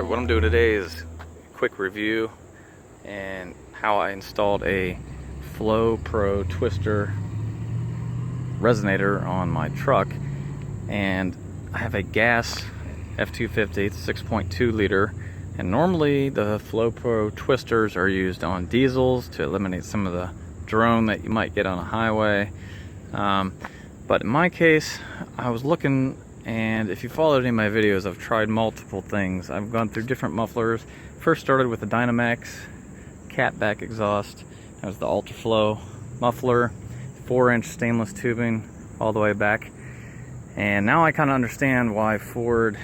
what I'm doing today is a quick review and how I installed a Flo Pro Twister resonator on my truck. And I have a gas F250, 6.2 liter, and normally the Flo Pro Twisters are used on diesels to eliminate some of the drone that you might get on a highway. But in my case, I was looking, and if you followed any of my videos, I've tried multiple things. I've gone through different mufflers. First started with the Dynomax catback exhaust. That was the Ultra Flow muffler, 4-inch stainless tubing all the way back. And now I kind of understand why Ford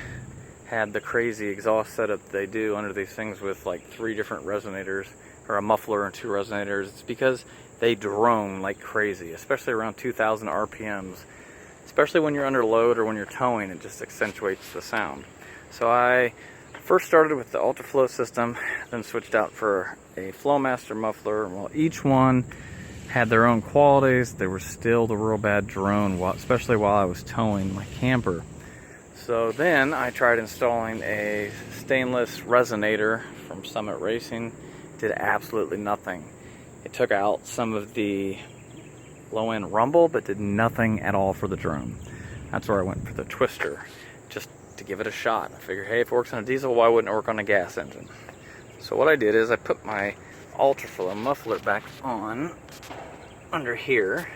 had the crazy exhaust setup they do under these things with like 3 different resonators, or a muffler and 2 resonators. It's because they drone like crazy, especially around 2,000 RPMs. Especially when you're under load or when you're towing, it just accentuates the sound. So I first started with the Ultra Flow system, then switched out for a Flowmaster muffler. Well, each one had their own qualities. They were still the real bad drone, especially while I was towing my camper. So then I tried installing a stainless resonator from Summit Racing. Did absolutely nothing. It took out some of the low-end rumble, but did nothing at all for the drone. That's where I went for the Twister, just to give it a shot. I figured, hey, if it works on a diesel, why wouldn't it work on a gas engine? So what I did is I put my Ultra Flow muffler back on under here,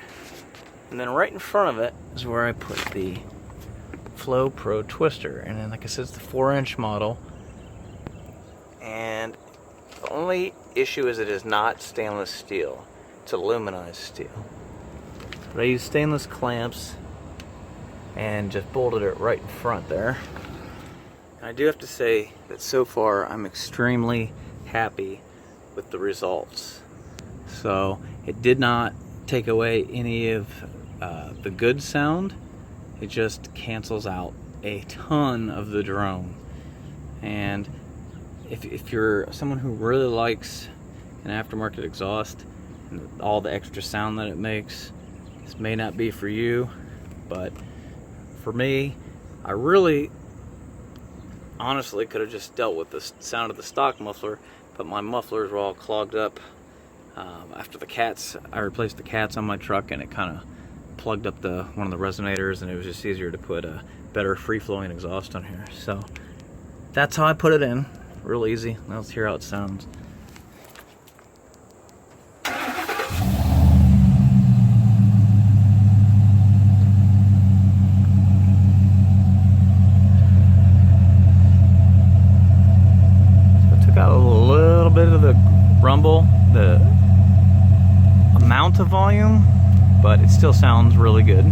and then right in front of it is where I put the Flo Pro Twister. And then, like I said, it's the 4-inch model, and the only issue is it is not stainless steel. It's aluminized steel. But I used stainless clamps and just bolted it right in front there. And I do have to say that so far I'm extremely happy with the results. So it did not take away any of the good sound. It just cancels out a ton of the drone. And if you're someone who really likes an aftermarket exhaust and all the extra sound that it makes, this may not be for you. But for me, I really honestly could have just dealt with the sound of the stock muffler, but my mufflers were all clogged up after I replaced the cats on my truck, and it kind of plugged up one of the resonators, and it was just easier to put a better free-flowing exhaust on here. So that's how I put it in. Real easy. Now let's hear how it sounds. Got a little bit of the rumble, the amount of volume, but it still sounds really good.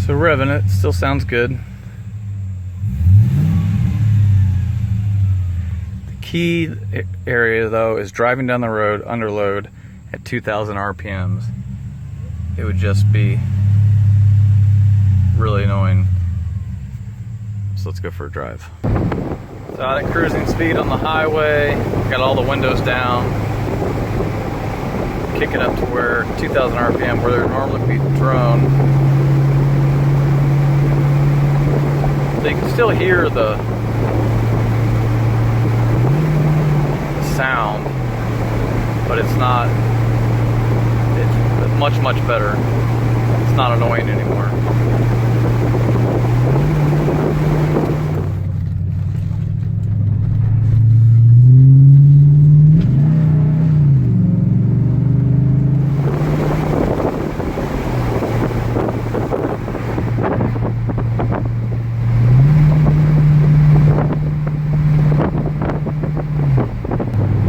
So revving it still sounds good. The key area though is driving down the road under load at 2,000 RPMs. It would just be really annoying. So let's go for a drive. So out at cruising speed on the highway, got all the windows down. Kick it up to where 2,000 RPM, where there normally be a drone. So you can still hear the sound, but it's much better. It's not annoying anymore.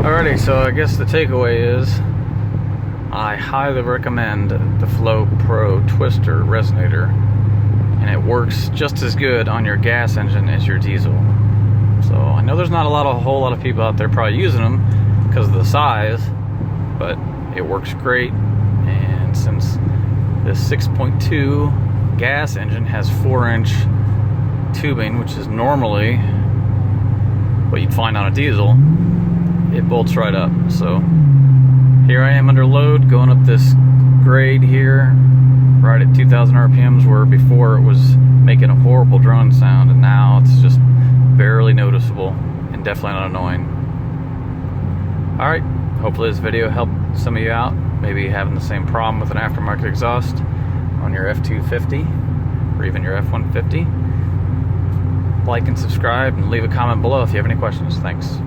Alrighty, so I guess the takeaway is I highly recommend the Flo Pro Twister resonator, and it works just as good on your gas engine as your diesel. So I know there's not a whole lot of people out there probably using them because of the size, but it works great and since the 6.2 gas engine has 4-inch tubing, which is normally what you'd find on a diesel. It bolts right up. So here I am under load going up this grade here right at 2,000 RPMs, where before it was making a horrible drone sound, and now it's just barely noticeable and definitely not annoying. Alright, hopefully this video helped some of you out, maybe having the same problem with an aftermarket exhaust on your F250 or even your F150. Like and subscribe and leave a comment below if you have any questions. Thanks.